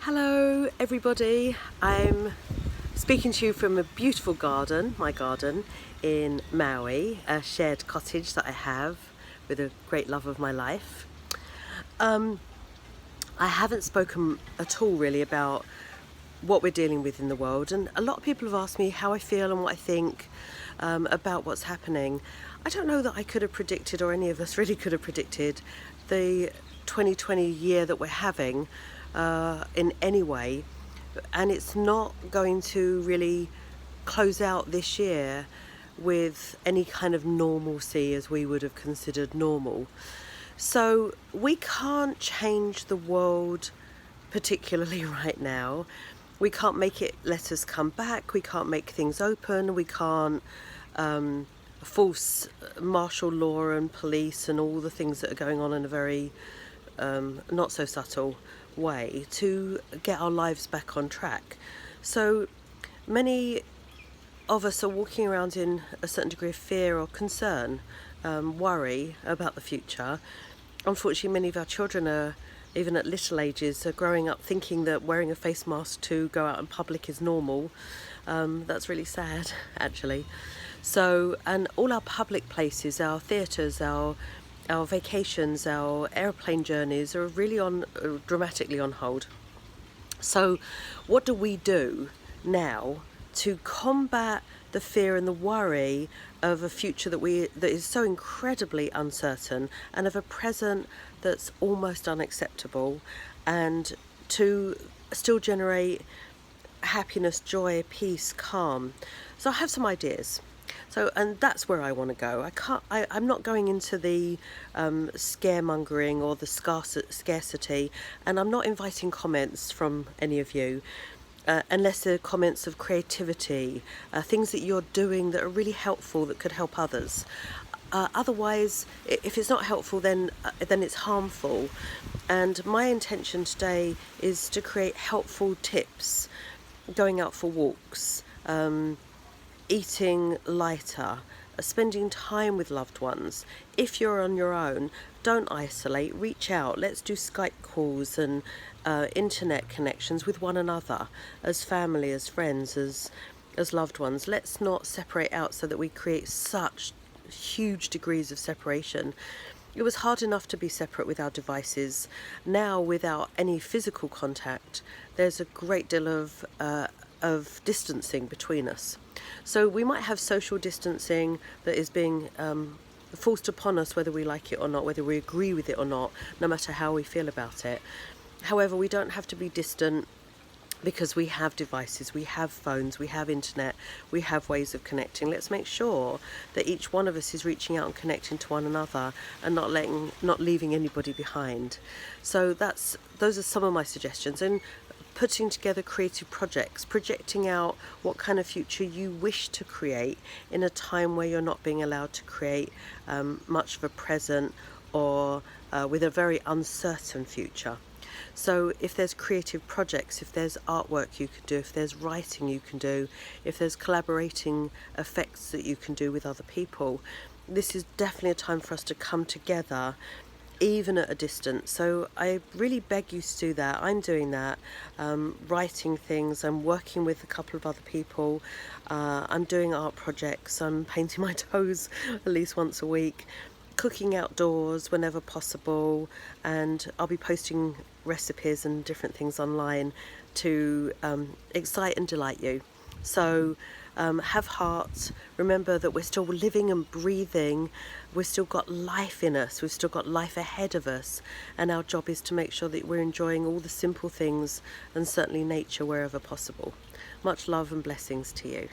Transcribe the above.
Hello everybody, I'm speaking to you from a beautiful garden, my garden in Maui, a shared cottage that I have with a great love of my life. I haven't spoken at all really about what we're dealing with in the world, and a lot of people have asked me how I feel and what I think about what's happening. I don't know that I could have predicted, or any of us really could have predicted, the 2020 year that we're having in any way, and it's not going to really close out this year with any kind of normalcy as we would have considered normal. So we can't change the world particularly right now. We can't make it let us come back, we can't make things open, we can't force martial law and police and all the things that are going on in a very not so subtle way to get our lives back on track. So many of us are walking around in a certain degree of fear or concern, worry about the future. Unfortunately, many of our children are, even at little ages, are growing up thinking that wearing a face mask to go out in public is normal. That's really sad, actually. So, and all our public places, our theatres, our vacations, our airplane journeys are really dramatically on hold. So what do we do now to combat the fear and the worry of a future that is so incredibly uncertain, and of a present that's almost unacceptable, and to still generate happiness, joy, peace, calm? So I have some ideas. So, and that's where I want to go. I'm not going into the scaremongering or the scarcity, and I'm not inviting comments from any of you, unless they're comments of creativity, things that you're doing that are really helpful, that could help others. Otherwise, if it's not helpful, then it's harmful. And my intention today is to create helpful tips, going out for walks, eating lighter, spending time with loved ones. If you're on your own, don't isolate, reach out. Let's do Skype calls and internet connections with one another, as family, as friends, as loved ones. Let's not separate out so that we create such huge degrees of separation. It was hard enough to be separate with our devices. Now, without any physical contact, there's a great deal of distancing between us. So we might have social distancing that is being forced upon us, whether we like it or not, whether we agree with it or not, no matter how we feel about it. However, we don't have to be distant, because we have devices, we have phones, we have internet, we have ways of connecting. Let's make sure that each one of us is reaching out and connecting to one another, and not leaving anybody behind. So those are some of my suggestions. And putting together creative projects, projecting out what kind of future you wish to create in a time where you're not being allowed to create much of a present, or with a very uncertain future. So if there's creative projects, if there's artwork you can do, if there's writing you can do, if there's collaborating effects that you can do with other people, this is definitely a time for us to come together, even at a distance. So I really beg you to do that. I'm doing that, writing things. I'm working with a couple of other people. I'm doing art projects. I'm painting my toes at least once a week, cooking outdoors whenever possible, and I'll be posting recipes and different things online to excite and delight you. So have heart. Remember that we're still living and breathing. We've still got life in us. We've still got life ahead of us. And our job is to make sure that we're enjoying all the simple things, and certainly nature wherever possible. Much love and blessings to you.